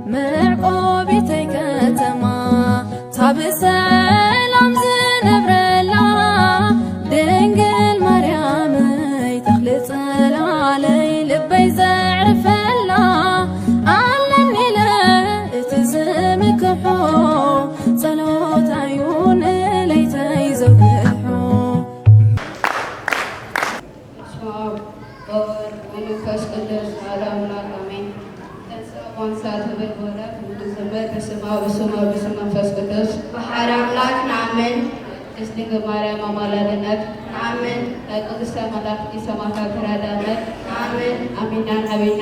مرقوبيتي كتما تابسلام زنبرلا دنقل مريم تخلص علي لبي زعرفلا علني لا تزمك حو صلوت عيون ليتي زوجحو መንፈስ ቅዱስ አሐዱ አምላክ አሜን። ተንሥአ በልቦለድ ወዘመድ በስመ አብ ወወልድ ወመንፈስ ቅዱስ አሐዱ አምላክ አሜን። ድንግል ማርያም አማላጅነት አሜን። ቅድስት መላእክት ሰማዕታት ተራዳኢነት አሜን። አሜን አሜን።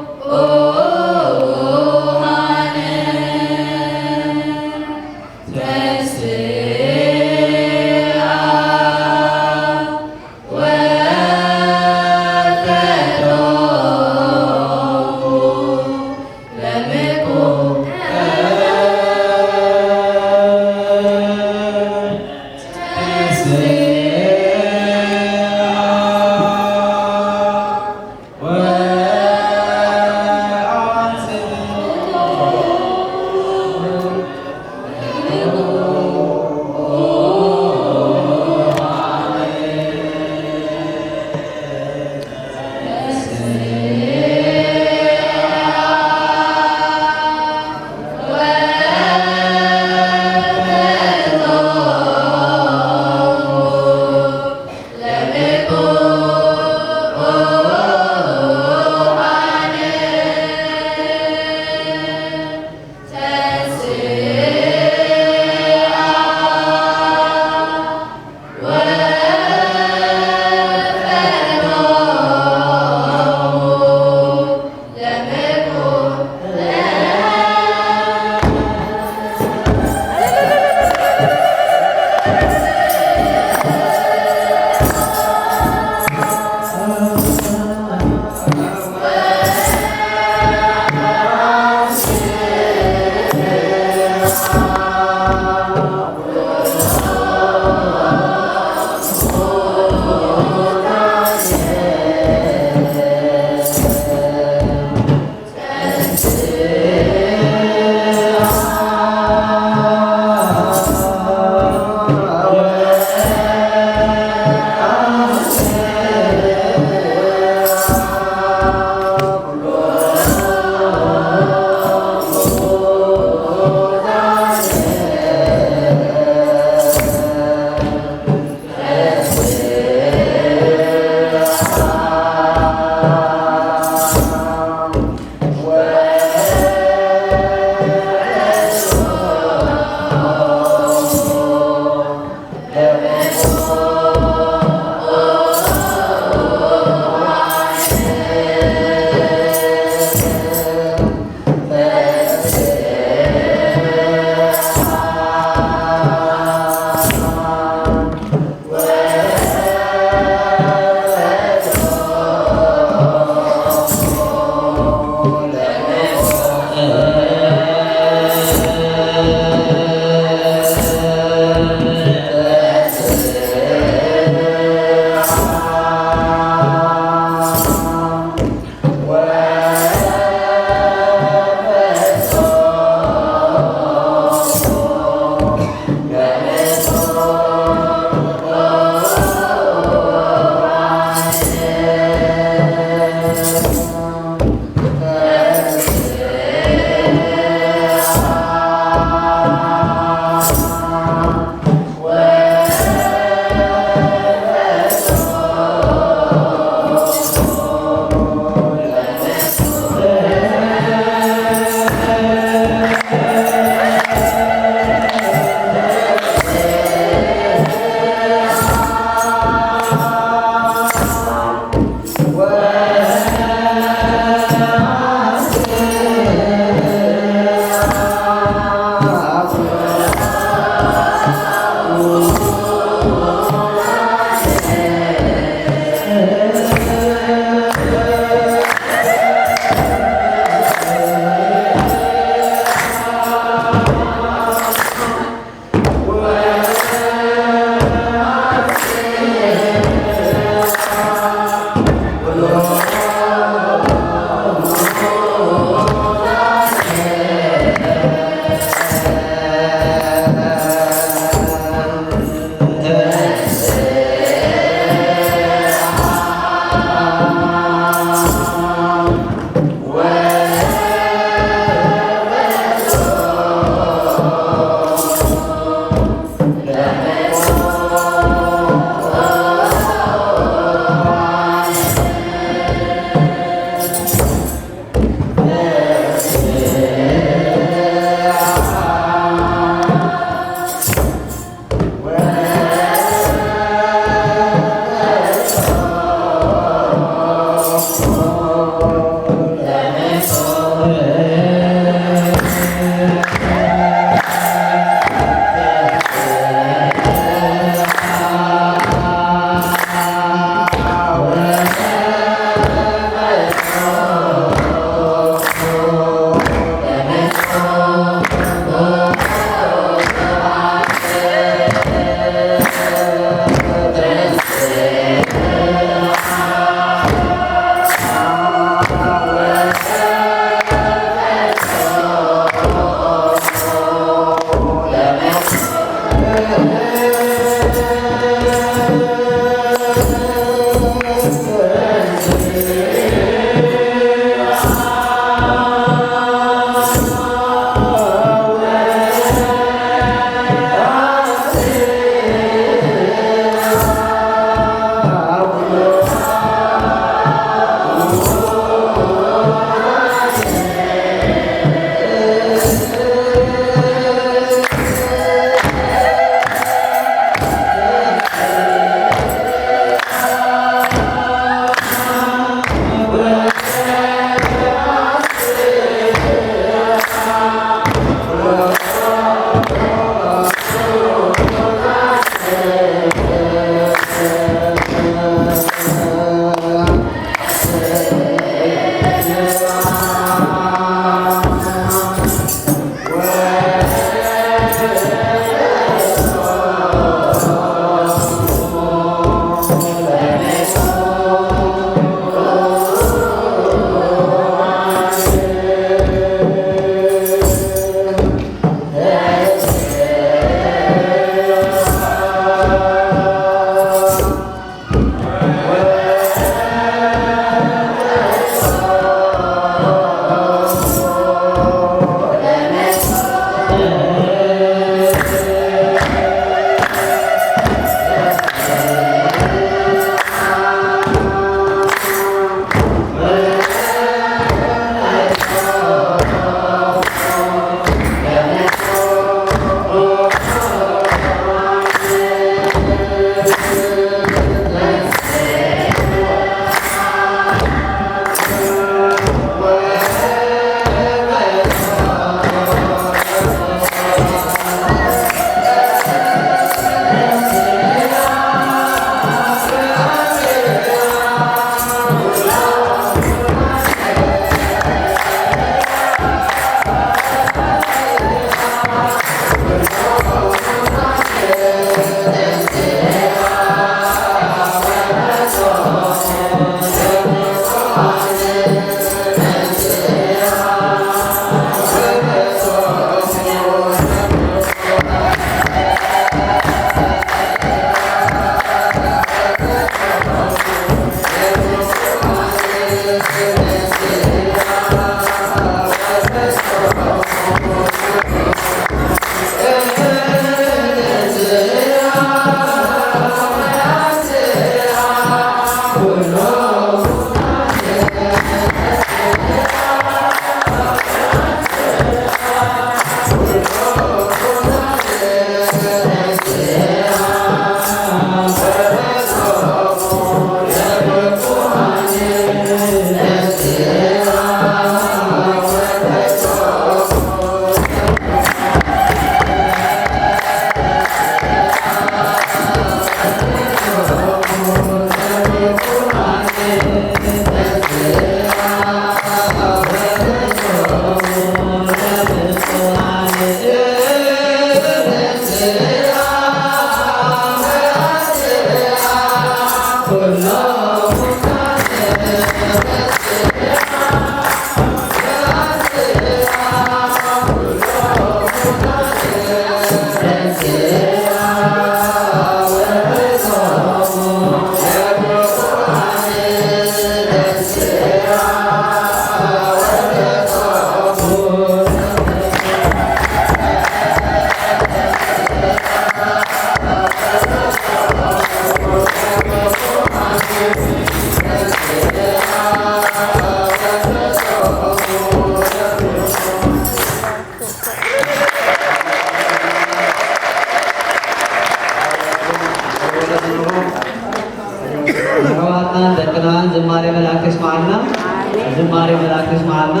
ዝማሬ መላእክት ይስማዓልና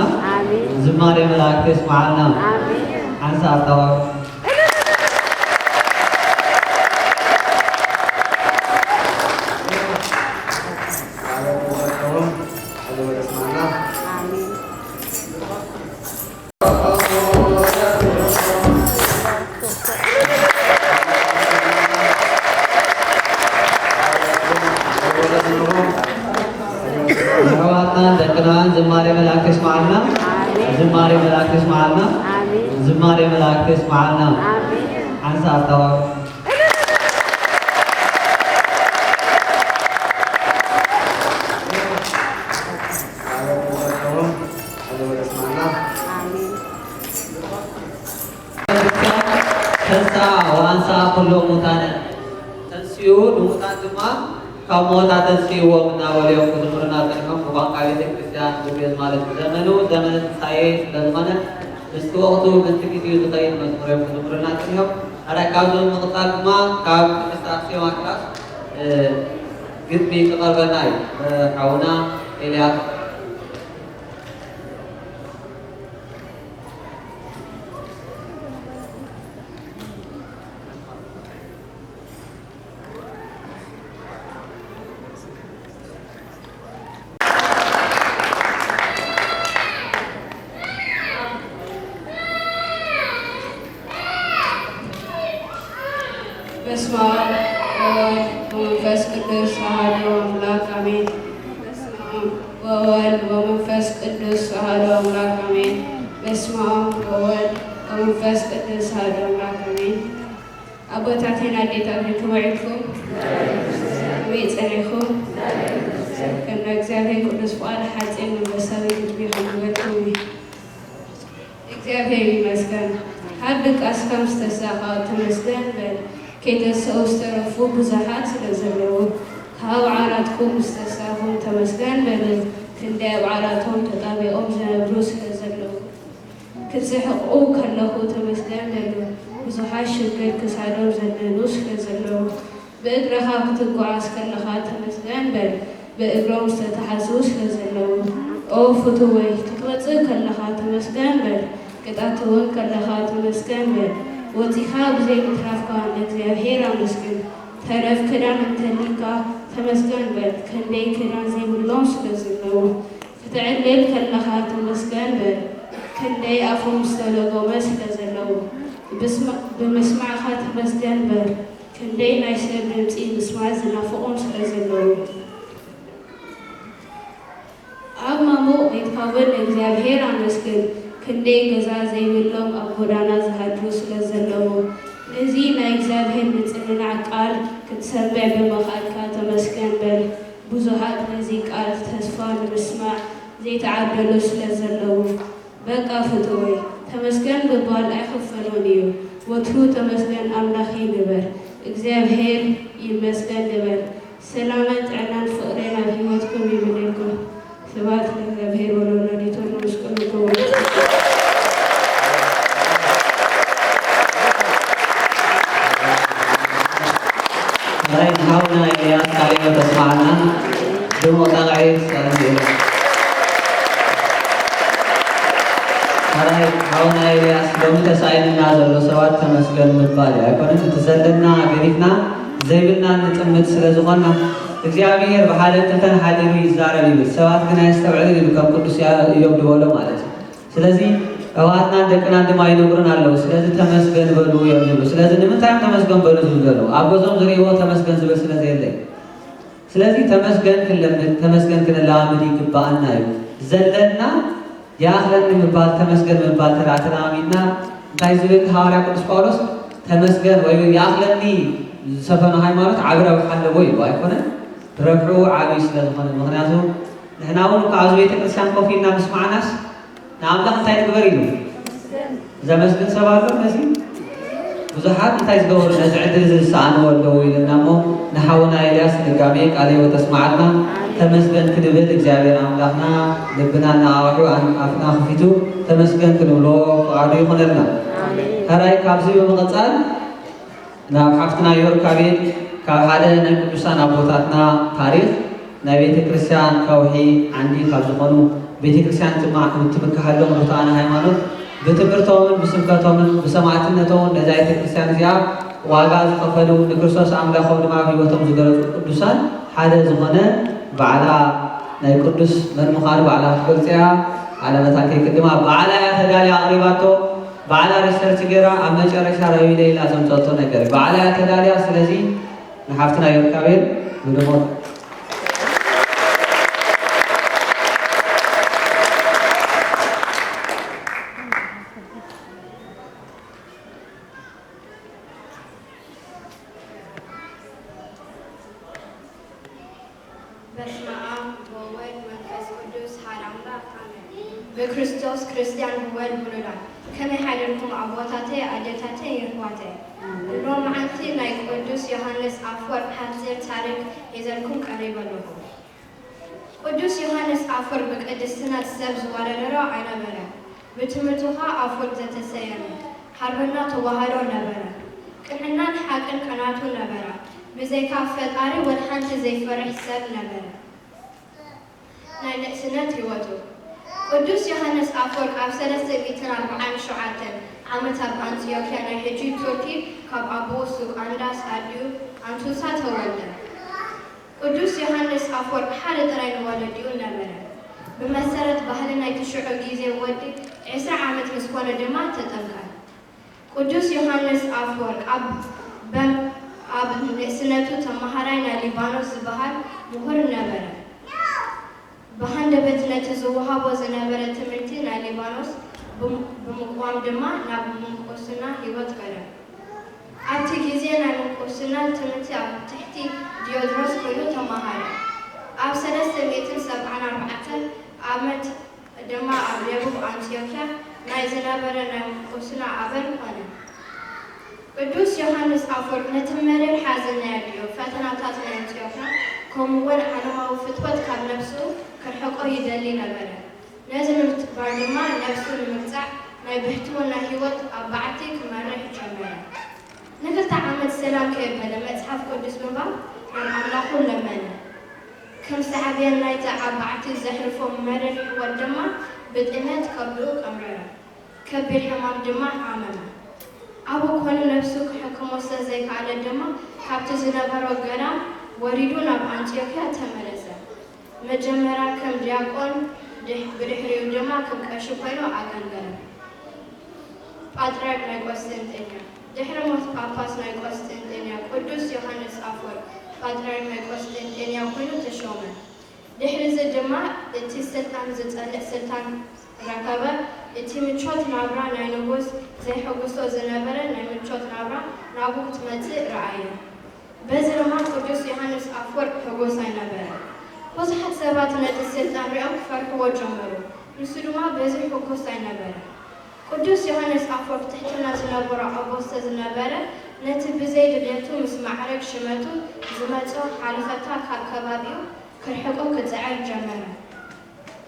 ዝማሬ መላእክት ይስማዓልና አንሳ አጣዋ ዝማሬ መላእክት ይስማዓልና ዝማሬ መላእክት ይስማዓልና ዝማሬ መላእክት ይስማዓልና አንሳ አጣዋ ተንሳ ወአንሳ ኩሎ ሙታነ ተንሲኡ ሙታን ድማ ካብ ሞታት ተንሲእዎም እናበልዮም ክዝምሩና ፀኒሖም ብቋንቋ ቤተ ክርስቲያን ዝግዝ ማለት ዘመኑ ዘመነ ትንሳኤ ስለዝኾነ ምስቲ ወቅቱ ምስቲ ግዚኡ ዝኸይድ መዝሙር እዮም ክዝምሩና ፀኒሖም ኣራይ ካብዞም ምቕፃል ድማ ካብ ቅድስቲ ኣክሱም ኣክራስ ግጥሚ ክቐርበና እዩ ሓውና ኤልያስ በስመ አብ ወወልድ ወመንፈስ ቅዱስ አሐዱ አምላክ አሜን። በስመ አብ ወወልድ ወመንፈስ ቅዱስ አሐዱ አምላክ አሜን። በስመ አብ ወወልድ ወመንፈስ ቅዱስ አሐዱ አምላክ አሜን። አቦታቴን አዴታቴን ክብርኩም ቤት ጸሪኹም ከነ እግዚአብሔር ቅዱስ በዓል ሐጺን መንፈሳዊ ግጥሚ ኸንበልኩም እግዚአብሔር ይመስገን። ሀድቅ አስካም ስተሳኻ ተመስገን በል ከይተሰው ዝተረፉ ብዙሓት ስለዘለዉ ካብ ዓራትኩም ዝተሳኹም ተመስገን በል ክንደይ ኣብ ዓራቶም ተጣቢቖም ዝነብሩ ስለዘለዉ ክስሕቑ ከለኹ ተመስገን በሉ ብዙሓት ሽግር ክሳዶም ዘነኑ ስለዘለዉ ብእግርኻ ክትጓዓዝ ከለኻ ተመስገን በል ብእግሮም ዝተተሓዙ ስለዘለዉ ኦ ፍቱወይ ክትወፅእ ከለኻ ተመስገን በል ቅጣት እውን ከለኻ ተመስገን በል ወፂኻ ብዘይ ምትራፍካ ንእግዚአብሔር ኣመስግን ተረፍ ክዳን እንተሊካ ተመስገን በል ክንደይ ክዳን ዘይብሎም ስለዘለዉ ክትዕልል ከለኻ ተመስገን በል ክንደይ ኣፎም ዝተለጎመ ስለዘለዉ ብምስማዕኻ ተመስገን በል ክንደይ ናይ ሰብ ድምፂ ምስማዕ ዝናፍቖም ስለዘለዉ ኣብ ማሙቕ ቤትካውን እግዚአብሔር ኣመስግን ክንደይ ገዛ ዘይብሎም ኣብ ጎዳና ዝሃድሩ ስለዘለዉ ነዚ ናይ እግዚአብሔር ንጽንናዕ ቃል ክትሰምዕ ብምኽኣልካ ተመስገን በል ብዙሓት ነዚ ቃል ተስፋ ንምስማዕ ዘይተዓደሉ ስለዘለዉ በቃ ፍትወይ ተመስገን ብባል ኣይኽፈሎን እዩ ወትሩ ተመስገን ኣምላኺ ንበር እግዚአብሔር ይመስገን ንበር ሰላምን ጥዕናን ፍቕሬን ኣብ ሂወትኩም ይብለልኩም ስብሐት ለእግዚአብሔር ወለወላዲቱ ወለመስቀሉ ክቡር حاولنا إلياس علينا تسمعنا بمطالعة حاولنا إلياس لو تساعدنا هذا السواد تمسكن متبالي أكون تسللنا قريبنا زيبنا نتمت سلزقنا እግዚአብሔር በሐለተን ሐዲሩ ይዛረብ ይብል ሰባት ግን አይስተውዕል ይሉ ከም ቅዱስ ያዕቆብ ደወለው ማለት ነው። ስለዚህ እዋትና ደቅና እንደማይነግሩን አለው። ስለዚህ ተመስገን በሉ የሚሉ ስለዚህ ንምንታይም ተመስገን በሉ ዝብሉ አጎዞም ዝሪዎ ተመስገን ዝብል ስለዚህ የለ ስለዚህ ተመስገን ክለምድ ተመስገን ክነላምድ ይግባአና እዩ ዘለና ያኽለን ምባል ተመስገን ምባል ተራተናሚና እንታይ ዝብል ሐዋርያ ቅዱስ ጳውሎስ ተመስገን ወይ ያኽለኒ ሰፈኑ ሃይማኖት ዓብራው ሓለቦ ይሉ አይኮነ ረብሑ ዓብይ ስለዝኾነ ምክንያቱ ንሕና እውን ካብዚ ቤተ ክርስቲያን ኮፍ ኢልና ምስማዕናስ ንኣምላኽ እንታይ ንግበር ኢሉ ዘመስግን ሰብ ኣሎ ነዚ ብዙሓት እንታይ ዝገበሩ ነዚ ዕድል ዝሰኣንዎ ኣለዉ ኢልና እሞ ንሓውና ኤልያስ ድጋሜ ቃለ ሕይወት ተስማዓልና ተመስገን ክንብል እግዚአብሔር ኣምላኽና ልብና ኣዋሒኡ ኣፍና ክፊቱ ተመስገን ክንብሎ ፍቓዱ ይኹነልና ሕራይ ካብዚ ብምቕፃል ናብ ሓፍትና ዮርካ ቤት ካብ ሓደ ናይ ቅዱሳን ኣቦታትና ታሪክ ቤተ ክርስቲያን ከውሒ አንዲ ካብ ዝኾኑ ቤተ ክርስቲያን ትምካሃሎም ርቱዓነ ሃይማኖት ብትምህርቶምን ብስብከቶምን ብሰማዕትነቶምን ነዛ ቤተ ክርስቲያን እዚኣ ዋጋ ዝከፈሉ ንክርስቶስ ኣምላኾም ድማ ብሂወቶም ዝገለጹ ቅዱሳን ሓደ ዝኾነ በዓላ ናይ ቅዱስ መን ምዃኑ ባዕላ ትገልጽያ ዓለመታ ከይቅድማ በዓላ እያ ተዳልያ ኣቕሪባቶ በዓላ ሪሰርች ገይራ ኣብ መጨረሻ ረቢ ሌላ ዘምፀቶ ነገር በዓላ እያ ተዳልያ ስለዚ ንሓፍትና ይርካቤል ብድሞ በክርስቶስ ክርስቲያን ብወል ብሉላል ከመይ ሓደርኩም ኣቦታተይ ኣዴታተይ ይርህዋተይ ሎም መዓልቲ ናይ ቅዱስ ዮሃንስ ኣፈወርቅ ሓፂር ታሪክ ሒዘልኩም ቀሪበ ኣለኹ ቅዱስ ዮሃንስ ኣፈወርቅ ብቅድስትና ሰብ ዝወረደሮ ኣይነበረ ብትምህርቱ ኸ ኣፈወርቅ ዘተሰየመ ሃርበኛ ተዋህዶ ነበረ ቅንዕናን ሓቅን ቀናቱ ነበረ ብዘይካ ፈጣሪ ወድ ሓንቲ ዘይፈርሕ ሰብ ነበረ ናይ ንእስነት ህይወቱ ቅዱስ ዮሃንስ ኣፈወርቅ ኣብ 347 ዓመት ኣብ አንቲዮክያ ናይ ሕጂ ቱርኪ ካብ ኣቦኡ ሱቃንዳስ ኣድዩ አንቱሳ ተወልደ ቅዱስ ዮሃንስ ኣፈወርቅ ሓደ ጥራይ ንወለድኡ ነበረ ብመሰረት ባህሊ ናይ ትሽዑ ግዜ ወዲ 20 ዓመት ምስ ኮነ ድማ ተጠምቀ ቅዱስ ዮሃንስ ኣፈወርቅ ኣብ ንእስነቱ ተመሃራይ ናይ ሊባኖስ ዝበሃል ምሁር ነበረ በሃንደበት ነቲ ዝወሃቦ ዝነበረ ትምህርቲ ናይ ሊባኖስ ብምቋም ድማ ናብ ምንኩስና ሂወት ቀረ ኣብቲ ግዜ ናይ ምንኩስና ትምህርቲ ኣብ ትሕቲ ዲዮድሮስ ኮይኑ ተመሃረ ኣብ 374 ዓመት ድማ ኣብ ደቡብ አንቲዮክያ ናይ ዝነበረ ናይ ምንኩስና ኣበር ኾነ ቅዱስ ዮሃንስ ኣፈወርቅ ነቲ መሪር ሓዘን ናይ ኣድዮ ፈተናታት ናይ አንቲዮክያ ከምኡውን ዓለማዊ ፍትወት ካብ ነፍሱ ክርሕቆ ይደሊ ነበረ ነዚ ንምትግባር ድማ ነፍሱ ንምግዛዕ ናይ ብሕትውና ህይወት ኣብ በዓቲ ክመርሕ ጀመረ ንክልተ ዓመት ሰላም ከየበለ መፅሓፍ ቅዱስ ምንባብ ናብ ኣምላኹ ለመነ ከም ሰዓብያ ናይቲ ኣብ በዓቲ ዘሕልፎ መርሕ ህይወት ድማ ብጥነት ከብልኡ ቀምረረ ከቢድ ሕማም ድማ ሓመመ ኣብኡ ኮኑ ነፍሱ ክሕክሞ ስለዘይከኣለ ድማ ካብቲ ዝነበሮ ገዳም ወሪዱ ናብ አንቲዮክያ ተመለሰ መጀመርያ ከም ዲያቆን ብድሕሪኡ ድማ ከም ቀሺ ኮይኑ ኣገልገለ ፓትርያርክ ናይ ቆስጠንጢንያ ድሕሪ ሞት ጳጳስ ናይ ቆስጠንጢንያ ቅዱስ ዮሃንስ ኣፈወርቅ ፓትርያርክ ናይ ቆስጠንጢንያ ኮይኑ ተሾመ ድሕሪዚ ድማ እቲ ስልጣን ዝጸልእ ስልጣን ረከበ እቲ ምቾት ናብራ ናይ ንጉስ ዘይሕጉሶ ዝነበረ ናይ ምቾት ናብራ ናብኡ ክትመጽእ ረኣየ በዚ ድማ ቅዱስ ዮሃንስ ኣፈወርቅ ሕጉስ ኣይነበረ ብዙሓት ሰባት ነቲ ስልጣን ሪኦም ክፈርሕዎ ጀመሩ ንሱ ድማ በዚ ሕጉስ ኣይነበረ ቅዱስ ዮሃንስ ኣፈወርቅ ትሕትና ዝነበሮ ኣቦ ስለዝነበረ ነቲ ብዘይ ድልየቱ ምስ ማዕረግ ሽመቱ ዝመጾ ሓልፈታ ካብ ከባቢኡ ክርሕቆ ክፅዕር ጀመረ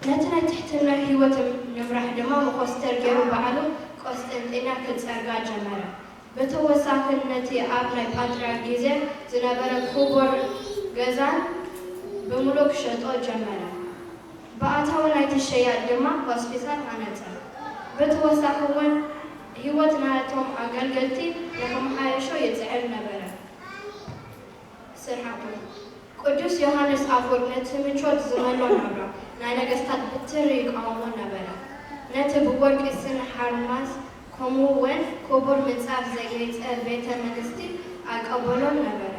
ነቲ ናይ ትሕትና ህይወት ንምራሕ ድማ መኮስተር ገይሩ ባዕሉ ቆስጠንጢንያ ክፀርጋ ጀመረ በተወሳኺ ነቲ ኣብ ናይ ፓትርያርክ ግዜ ዝነበረ ክቡር ገዛን ብምሉእ ክሸጦ ጀመረ ብኣታዊ ናይቲ ሸያጥ ድማ ሆስፒታል ሃነፀ በተወሳኺ እውን ህይወት ናቶም ኣገልገልቲ ንከመሓየሾ ይፅዕር ነበረ ስርሓቱ ቅዱስ ዮሃንስ ኣፈወርቅ ነቲ ምቾት ዝመልኦ ናብራ ናይ ነገስታት ብትር ይቃወሞ ነበረ ነቲ ብወርቂ ስነ ሓርማዝ ከምኡውን ክቡር ምንፃፍ ዘጌፀ ቤተ መንግስቲ ኣይቀበሎም ነበረ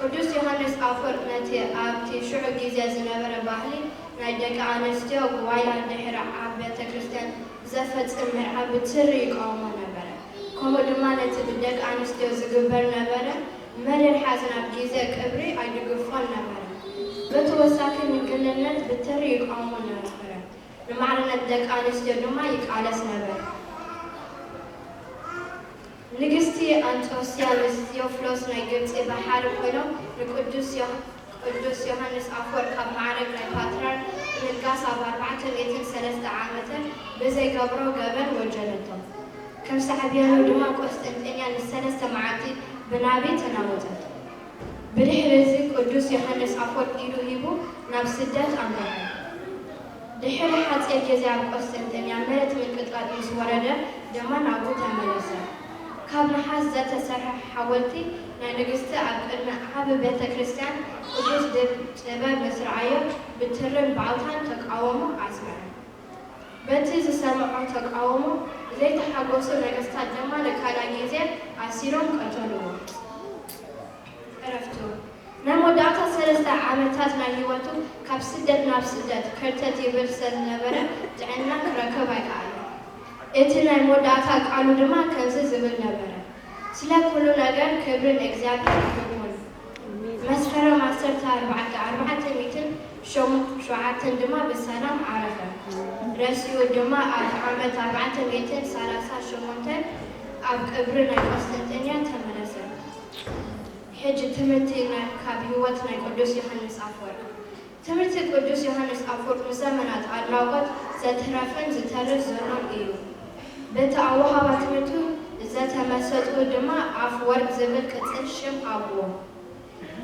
ቅዱስ ዮሃንስ ኣፈወርቅ ነቲ ኣብቲ ሽዑ ግዜ ዝነበረ ባህሊ ናይ ደቂ ኣንስትዮ ጉባኤ ድሕሪ ኣብ ቤተ ክርስቲያን ዘፈፅም መርዓ ብትር ይቃወሞ ነበረ ከምኡ ድማ ነቲ ብደቂ ኣንስትዮ ዝግበር ነበረ መሪር ሓዘን ኣብ ግዜ ቅብሪ ኣይድግፎን ነበረ በተወሳኺ ንግልነት ብትር ይቃወሞ ነበረ ንማዕርነት ደቂ ኣንስትዮ ድማ ይቃለስ ነበር ንግስቲ አንጦስያ ምስ ቴዎፍሎስ ናይ ግብፂ ባሓሪ ኮይኖም ንቅዱስ ዮሃንስ ኣፈወርቅ ካብ ማዕረግ ናይ ፓትርያርክ ንጋስ ኣብ 403 ዓመተ ብዘይገብሮ ገበን ወጀለቶም ከም ሳዕብያኑ ድማ ቆስጠንጢንያ ንሰለስተ መዓልቲ ብናቢ ተናወጠት بدحرزي قدوس يوحنس أفورك إلو هيبو ناب سدات أمبار دحر حتى الجزاء قسطنطينية مرت من قطعة مسوردة دمان أبو تملسة كابن حاز ذات سرح حولتي نجست أبقرن حب بيت كريستيان قدوس دباب مزرعية بترن بعضان تقاومو عزمه بنتي زسمعوا تقاومو زي تحقوسو نجستات دمان لكالا جيزة عسيرون قتلوه عرفتو نمو داتا سلسة عامتات نهيوتو كاب سدت ناب سدت كرتتي برسل نبرة دعنا كركبا كالو اتنا مو داتا قالو دما كنزي زبل نبرة سلا كلو نغر كبرن اكزابي يكون مسفرة ماسترتا 400 شوعاتن دما بسلام عرفة رسيو دما عامت 430 اب قبرنا قسطنطينية تملسة حج تمرتي كاب هيوتنا قدوس يوحنس أفورك تمرتي قدوس يوحنس أفورك مزمنات أدراغت زترفن زترز زرون إيو بيت أوها بتمرتو زتمسطو دما أفورك زبل كتن شم أبوه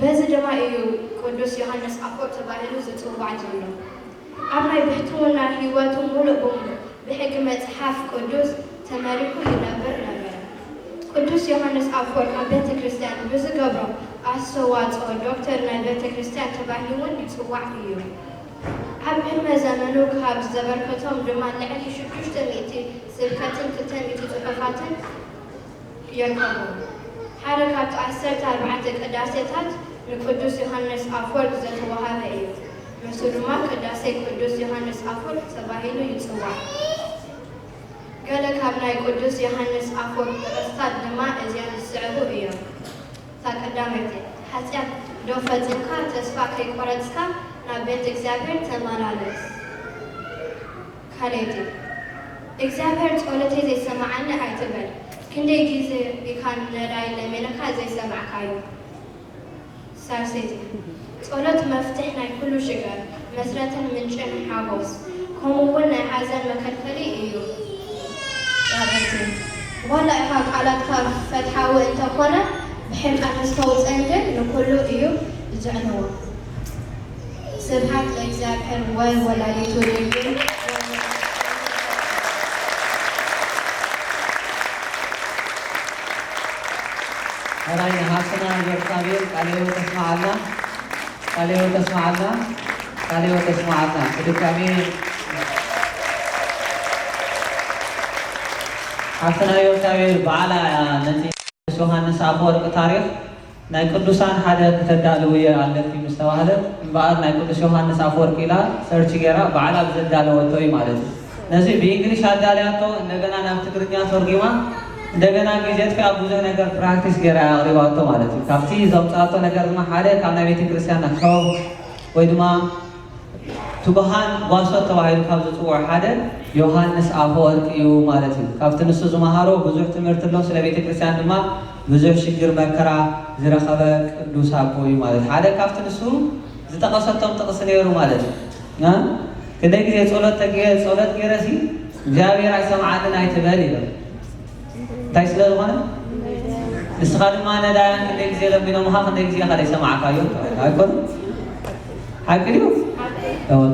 بز دما إيو قدوس يوحنس أفورك تباهلو زتوبع جلو أما يبحتونا هيوتو مولو بمولو بحكمة حاف قدوس تماريكو ينبر نبر قدوس يوحنس أفورك بيت كريستيان بزقبرو أسوات أو دكتور من بيت كريستيان تباهلون يتوع فيه عم حلم زمنو كاب زبركتهم دمان لعلي شكوش تميتي سبكتن كتن يتطفاتن يركبون حركات 14 قداسيتات لقدوس يوحنس أفورك زتوها بأيو مسلما قداسي قدوس يوحنس أفورك تباهلو يتوع قال كابناي قدوس يوحنس أفورك ترستاد دما أزيان السعبو إيو تقدمتي حتى دوفتنكا تسفا كيقرتكا نبيت إكزابير تمالالس كاليتي إكزابير تقولتي زي سمعنا عيتبل كندي جيزي بيكان نراي لمنكا زي سمعكايو سارسيتي تقولت مفتحنا كل شجر مسرة من شن حاغوس كومونا حزن مكلكلي إيو رابطي ولا إحاق على كاف فتحة وإنت قونا بحب أنستوز أنجل لكله إيو جعنوه سبحانك لإكزابير ولا يتوليكم هراي حسنا يرتابير قاليو تسمعنا بدكامي حسنا يرتابير بعلا نتي يوحنس أفورك تاريخ ناي قدوسان حدا كتدالوية على في مستواهله بعد ناي قدوس يوحنس أفورك إلى سيرش جرا بعلا بزدالو توي مالت نزي بإنجليش هدالياتو እንደገና ናብ ትግርኛ ተርጉማ እንደገና ጊዜት ከአቡዘ ነገር ፕራክቲስ ገራ አሪዋቶ ማለት ነው ካብቲ ዘውጣቶ ነገር ድማ ሓደ ካብ ናይ ቤተ ክርስቲያን አካው ወይ ድማ ቱባሃን ዋሶ ተባሂሉ ካብ ዝፅውዕ ሓደ ዮሐንስ አፈወርቅ እዩ ማለት ነው ካብቲ ንሱ ዝመሃሮ ብዙሕ ትምህርቲ ኣሎ ስለ ቤተ ክርስቲያን ድማ ብዙሕ ሽግር መከራ ዝረኸበ ቅዱስ አቦ እዩ ማለት ሓደ ካብቲ ንሱ ዝጠቀሰቶም ጥቅስ ነይሩ ማለት ነው ክንደይ ግዜ ጸሎት ገረሲ እግዚአብሔር አይሰማዓልን አይትበል ይላል እንታይ ስለ ዝኾነ ንስኻ ድማ ነዳያን ክንደይ ግዜ ለሚኖምኻ ክንደይ ግዜ ኸ ይሰማዓካዮ ኣይኮነ ሓቂ ድዩ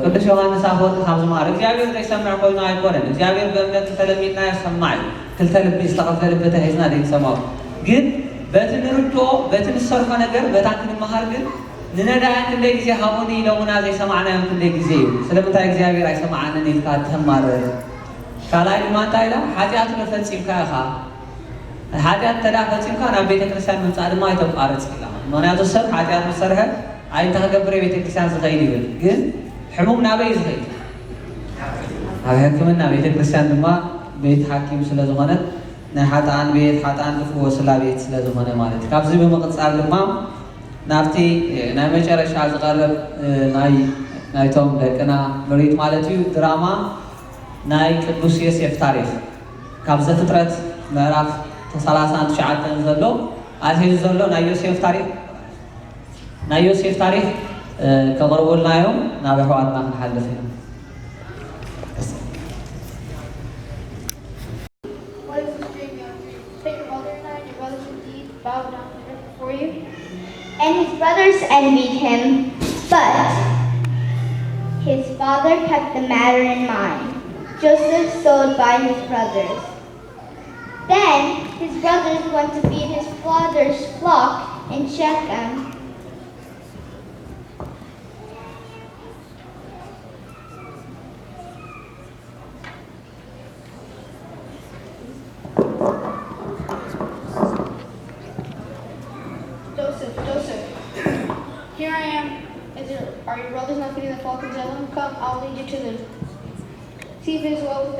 ቅዱስ ዮሐንስ አፈወርቅ ካብ ዝማሃር እግዚአብሔር ዘይሰምዕ ኮይኑ ኣይኮነን እግዚአብሔር በእምነት ተለሚድና የሰማዕ ክልተ ልቢ ዝተኸፍተ ልቢ ተሒዝና ዘይሰማዑ ግን በቲ ንርድኦ በቲ ንሰርሖ ነገር በታ ክንመሃር ግን ንነዳያን ክንደይ ግዜ ሃቡኒ ኢሎሙና ዘይሰማዕናዮም ክንደይ ግዜ እዩ ስለምንታይ እግዚአብሔር ኣይሰማዓንን ኢልካ ትማረር ካልኣይ ድማ እንታይ ኢላ ሓጢኣት መፈፂምካ ኢኻ ሓጢኣት ተዳ ፈፂምካ ናብ ቤተ ክርስቲያን ምምፃእ ድማ ኣይተቋርፅ ኢላ ምክንያቱ ሰብ ሓጢኣት መሰርሐ ኣይንተ ከገብረ ቤተ ክርስቲያን ዝኸይድ ይብል ግን ሕሙም ናበይ ዝኸይድ ኣብ ሕክምና ቤተ ክርስቲያን ድማ ቤት ሓኪም ስለ ዝኾነት ናይ ሓጥኣን ቤት ሓጥኣን ክፍወስላ ቤት ስለ ዝኾነ ማለት እዩ ካብዚ ብምቕፃል ድማ ናብቲ ናይ መጨረሻ ዝቐርብ ናይቶም ደቅና ምሪት ማለት እዩ ድራማ ናይ ቅዱስ ዮሴፍ ታሪክ ካብ ዘፍጥረት ምዕራፍ 39 ዘሎ ኣትሒዙ ዘሎ ናይ ዮሴፍ ታሪክ ከቕርቡልናዮም ናብ ኣሕዋትና ክንሓልፍ ኢና And and his brothers envied him, but his father kept the matter in mind. Joseph sold by his brothers. Then his brothers went to feed his father's flock in Shechem. Joseph, here I am. Are your brothers not feeding the flock in Zebulun? Come, I'll lead you to them. See if it is well with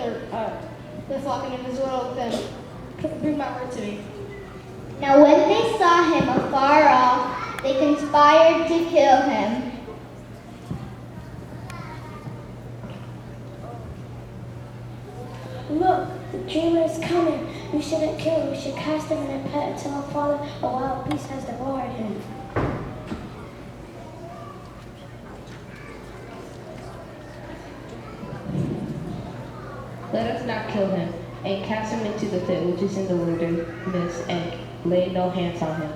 the flock, and if it is well with them, bring my word to me. Now when they saw him afar off, they conspired to kill him. Look, the dreamer is coming. We shouldn't kill him. We should cast him in a pit until our father, a wild beast, has devoured him. Let us not kill him, and cast him into the pit which is in the wilderness, and lay no hands on him.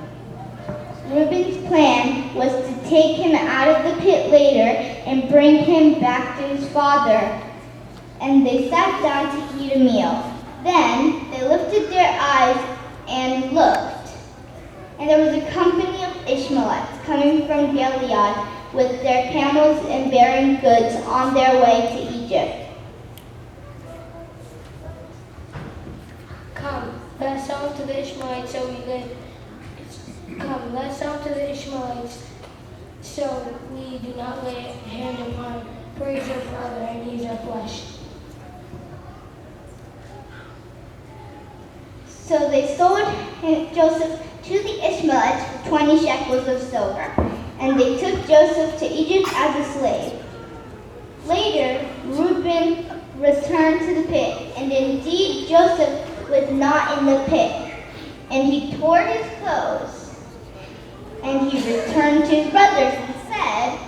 Reuben's plan was to take him out of the pit later and bring him back to his father. And they sat down to eat a meal. Then they lifted their eyes and looked. And there was a company of Ishmaelites coming from Gilead with their camels and bearing goods on their way to Egypt. Come, let us sell to the Ishmaelites so we live. Come, let us sell to the Ishmaelites so we do not lay a hand upon praise our father and use our flesh. So they sold Joseph to the Ishmaelites for 20 shekels of silver, and they took Joseph to Egypt as a slave. Later, Reuben returned to the pit, and indeed Joseph was not in the pit. And he tore his clothes, and he returned to his brothers and said,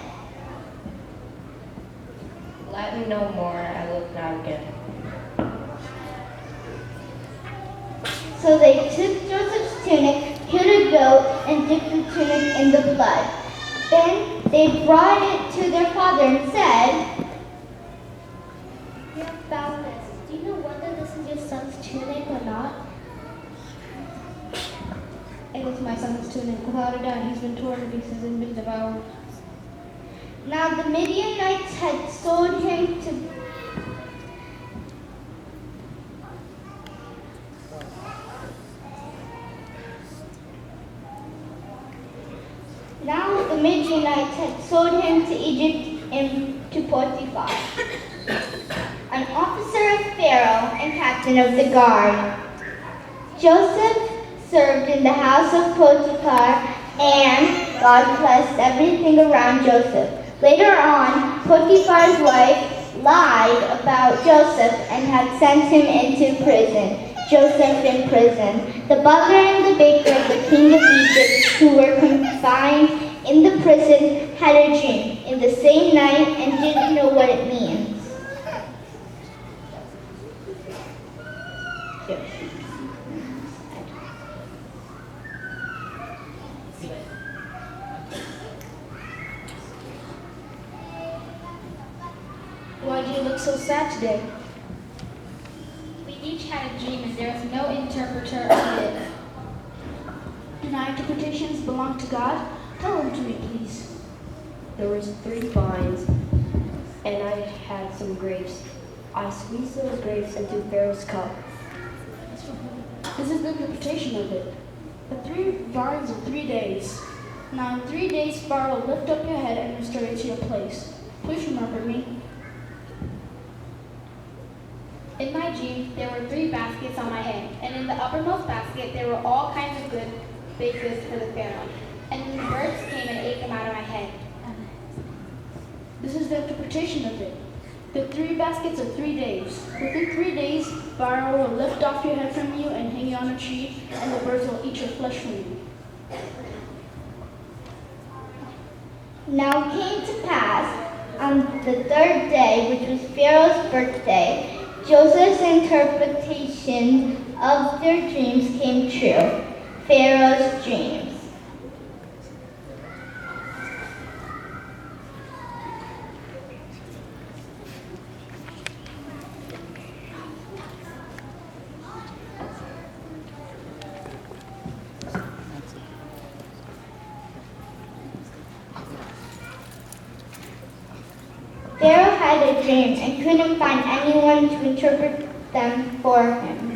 Let me no more, I look not again. So they took Joseph's tunic, killed a goat, and dipped the tunic in the blood. Then they brought it to their father and said, You have found this. Do you know whether this is your son's tunic or not? It is my son's tunic. Without a doubt, he's been torn to pieces and been devoured. Now the Midianites had sold him to Egypt to Potiphar, an officer of Pharaoh and captain of the guard. Joseph served in the house of Potiphar, and God blessed everything around Joseph. Later on, Potiphar's wife lied about Joseph and had sent him into prison. Joseph in prison. The butler and the baker of the king of Egypt, who were confined in the prison, had a dream in the same night and didn't know what it means. Why do you look so sad today? We each had a dream and there was no interpreter of it. Do my interpretations belong to God? Tell them to me, please. There was 3 vines, and I had some grapes. I squeezed those grapes into Pharaoh's cup. This is the interpretation of it. The 3 vines are 3 days. Now in 3 days, Pharaoh will lift up your head and restore you to your place. Please remember me. In my dream, there were 3 baskets on my head, and in the uppermost basket there were all kinds of good baked goods for the Pharaoh. And the birds came and ate them out of my head. This is the interpretation of it. The 3 baskets are 3 days. Within 3 days, Pharaoh will lift off your head from you and hang you on a tree, and the birds will eat your flesh from you. Now it came to pass on the 3rd day, which was Pharaoh's birthday, Joseph's interpretation of their dreams came true. Pharaoh's dreams. had a dream and couldn't find anyone to interpret them for him.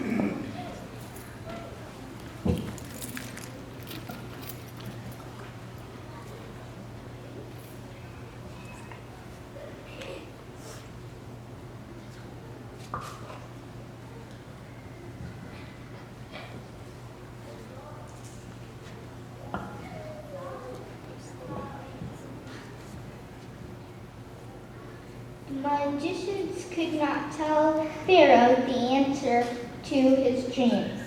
Magicians could not tell Pharaoh the answer to his dreams.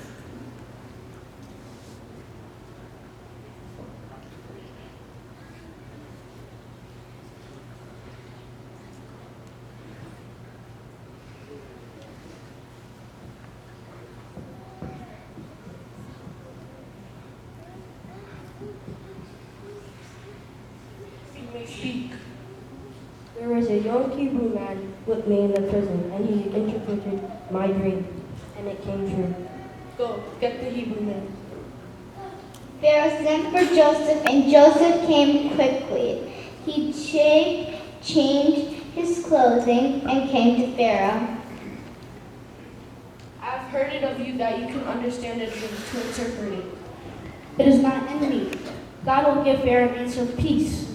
Speak. There was a young Hebrew man with me in the prison, and he interpreted my dream, and it came true. Go, get the Hebrew man. Pharaoh sent for Joseph, and Joseph came quickly. He changed his clothing and came to Pharaoh. I have heard it of you that you can understand a dream to interpret it. It is not in me. God will give Pharaoh an answer of peace.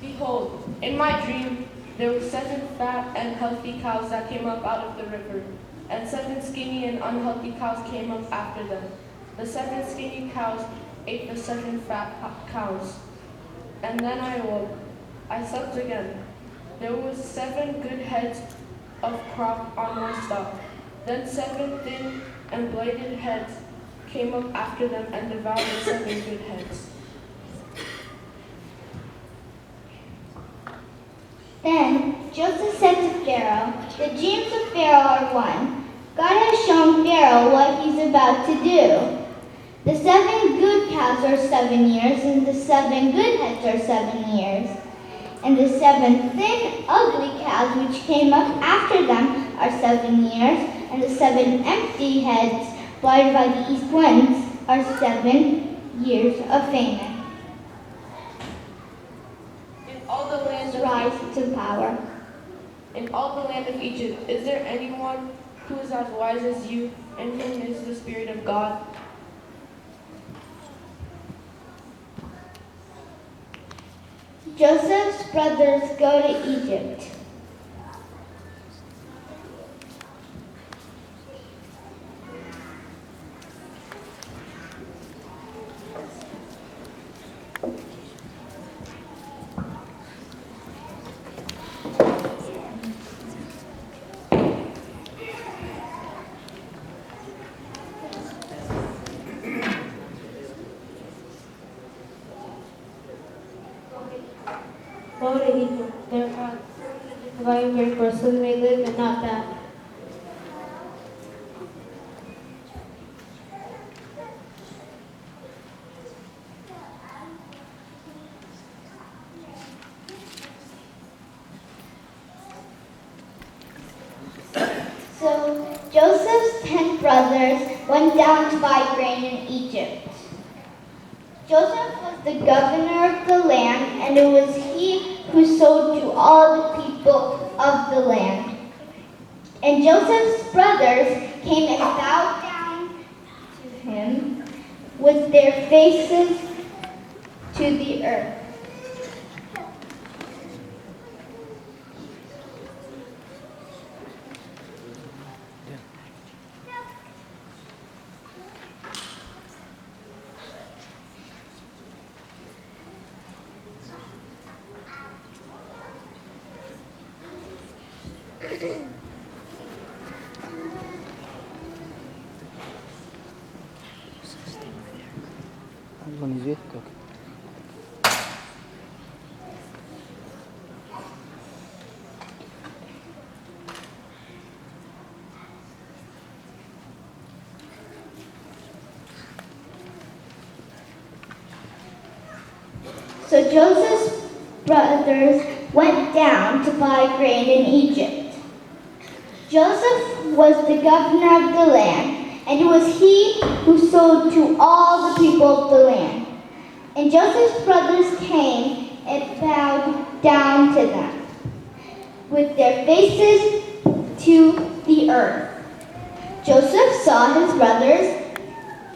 Behold, in my dream, there were 7 fat and healthy cows that came up out of the river, and 7 skinny and unhealthy cows came up after them. The 7 skinny cows ate the 7 fat cows. And then I awoke. I slept again. There were 7 good heads of crop on my stalk. Then 7 thin and blighted heads came up after them and devoured the 7 good heads. Then Joseph said to Pharaoh, "The dreams of Pharaoh are one. God has shown Pharaoh what he's about to do. The 7 good cows are 7 years, and the 7 good heads are 7 years. And the 7 thin, ugly cows which came up after them are 7 years, and the 7 empty heads, blighted by the east winds, are 7 years of famine." All the land of Rise to power. In all the land of Egypt, is there anyone who is as wise as you, in whom is the Spirit of God? Joseph's brothers go to Egypt. Go to Egypt. There are divine papers, so they live and not die. So Joseph's 10 brothers went down to buy grain in Egypt. Joseph was the governor of the land, and it was he who sold to all the people of the land. And Joseph's brothers came and bowed down to him with their faces to the earth. So Joseph's brothers went down to buy grain in Egypt. Joseph was the governor of the land, and it was he who sold to all the people of the land. And Joseph's brothers came and bowed down to them with their faces to the earth. Joseph saw his brothers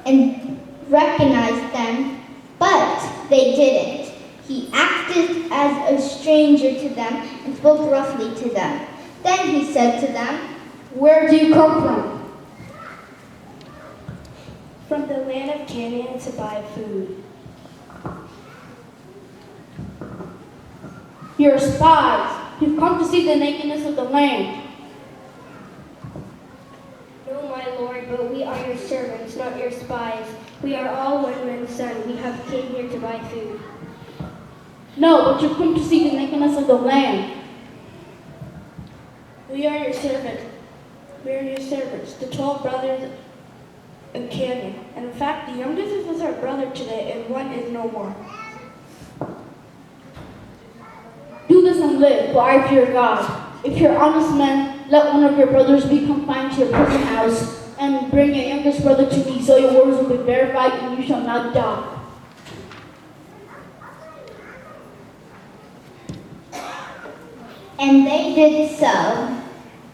and recognized them, but they didn't. He acted as a stranger to them and spoke roughly to them. Then he said to them, "Where do you come from?" From the land of Canaan to buy food. "You're spies. You've come to see the nakedness of the land." No, my lord, but we are your servants, not your spies. We are all one man's son. We have came here to buy food. "No, but you've come to see the nakedness of the land." We are your servants. We are your servants, the 12 brothers of Canaan. And in fact, the youngest is with our brother today, and one is no more. "Do this and live, for I fear God. If you're honest men, let one of your brothers be confined to your prison house, and bring your youngest brother to me, so your words will be verified and you shall not die." And they did so.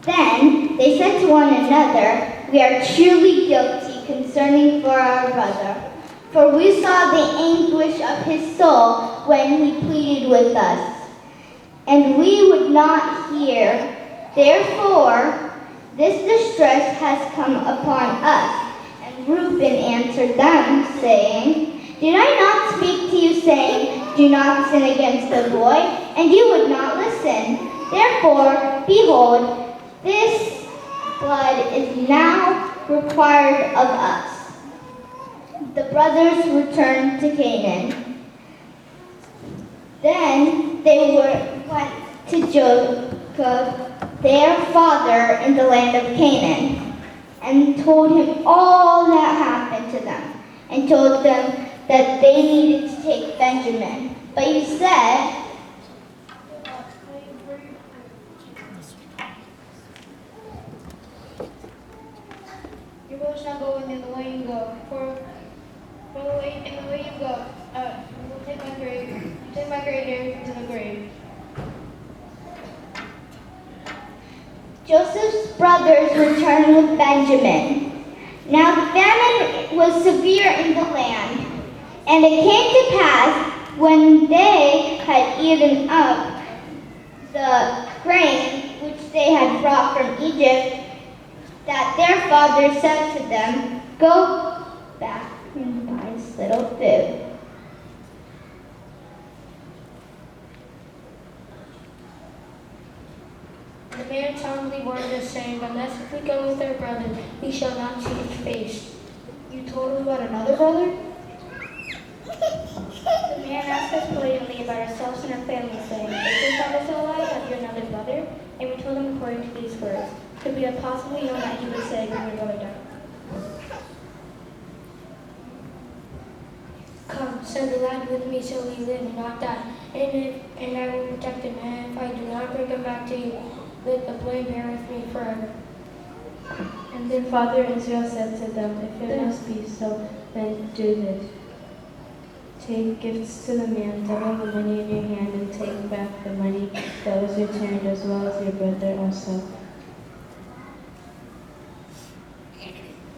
Then they said to one another, "We are truly guilty concerning for our brother, for we saw the anguish of his soul when he pleaded with us, and we would not hear. Therefore, this distress has come upon us." And Reuben answered them, saying, "Did I not speak to you, saying, 'Do not sin against the boy'? And you would not listen. Therefore, behold, this blood is now required of us." The brothers returned to Canaan. Then they went to Jacob, their father, in the land of Canaan, and told him all that happened to them, and told them that they needed to take Benjamin. But he said, "You must not go in the way you go, for in the way you go, you will take my grave here to the grave." Joseph's brothers returned with Benjamin. Now the famine was severe in the land, and it came to pass, when they had eaten up the grain which they had brought from Egypt, that their father said to them, "Go back and buy us little food." The man solemnly warned us, saying, "Unless if we go with our brother, we shall not see his face." "You told him about another brother?" The man asked us politely about ourselves and our family, saying, "Is your father still alive? Have you another brother?" And we told him according to these words. Could we have possibly known that he would say, "When your brother died"? "Come," said the lad, "with me, so we live and not die. And I will protect him. And if I do not bring him back to you, let the blame bear with me forever." And their father Israel said to them, "If it must be so, then do this. Take gifts to the man, double the money in your hand, and take back the money that was returned, as well as your brother also.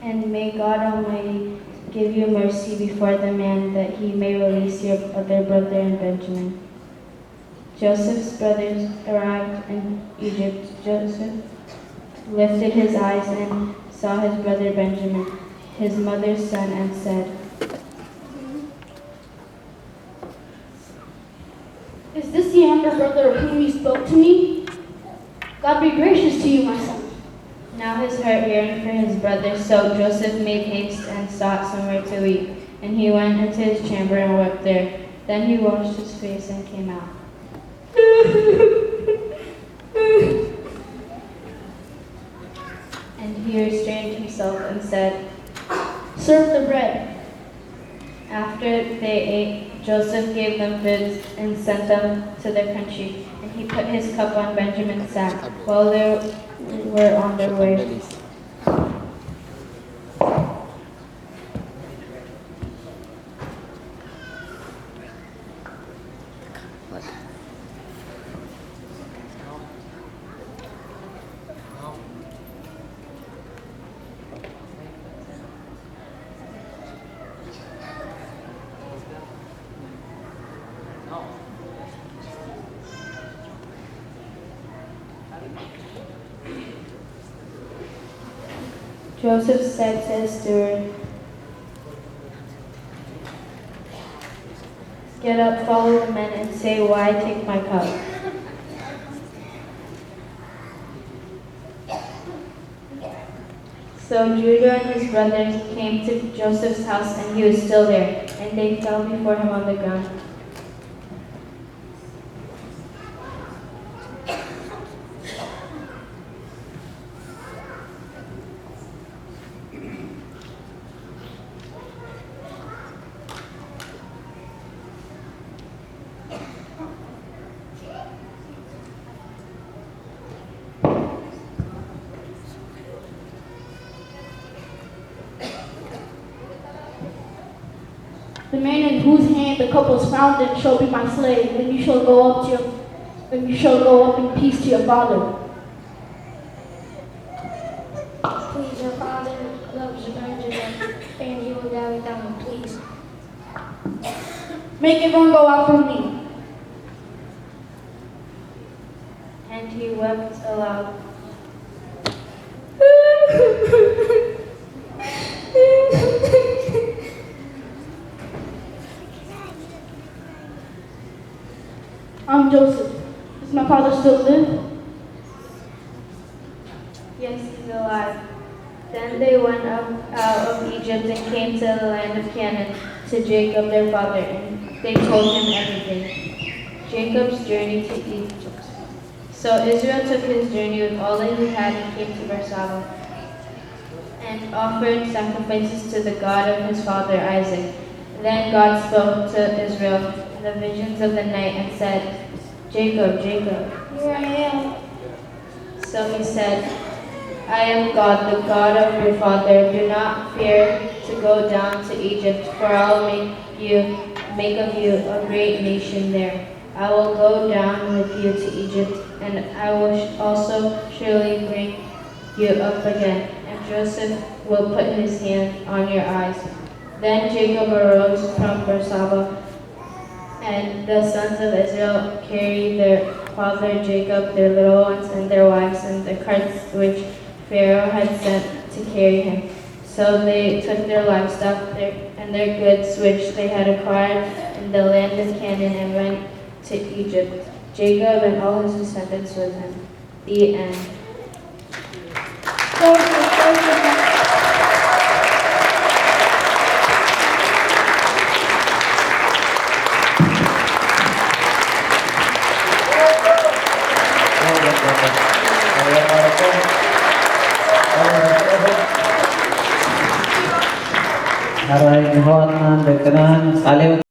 And may God Almighty give you mercy before the man, that he may release your other brother and Benjamin." Joseph's brothers arrived in Egypt. Joseph lifted his eyes and saw his brother Benjamin, his mother's son, and said, "Is this the younger brother of whom you spoke to me? God be gracious to you, my son." Now his heart yearned for his brother, so Joseph made haste and sought somewhere to eat. And he went into his chamber and wept there. Then he washed his face and came out. And he restrained himself and said, "Serve the bread." After they ate, Joseph gave them food and sent them to their country. And he put his cup on Benjamin's sack while they were on their way. Joseph said to his steward, "Get up, follow the men, and say, 'Why take my cup?'" So Judah and his brothers came to Joseph's house, and he was still there, and they fell before him on the ground. The man in whose hand the cup was found in shall be my slave, and you shall go up in peace to your father. Please, your father loves Benjamin, and he will die without him, please. Make everyone go out from me. And he wept aloud. I'm Joseph. Does my father still live? Yes, he's alive. Then they went up out of Egypt and came to the land of Canaan to Jacob their father, and they told him everything. Jacob's journey to Egypt. So Israel took his journey with all that he had and came to Beersheba, and offered sacrifices to the God of his father Isaac. Then God spoke to Israel in the visions of the night and said, "Jacob, Jacob." Here I am. So he said, "I am God, the God of your father. Do not fear to go down to Egypt, for I will make of you a great nation there. I will go down with you to Egypt, and I will also surely bring you up again, and Joseph will put his hand on your eyes." Then Jacob arose from Beersheba, and the sons of Israel carried their father Jacob, their little ones and their wives, and the carts which Pharaoh had sent to carry him. So they took their livestock and their goods which they had acquired in the land of Canaan and went to Egypt, Jacob and all his descendants with him. The end. Aray, ihon, dekenan,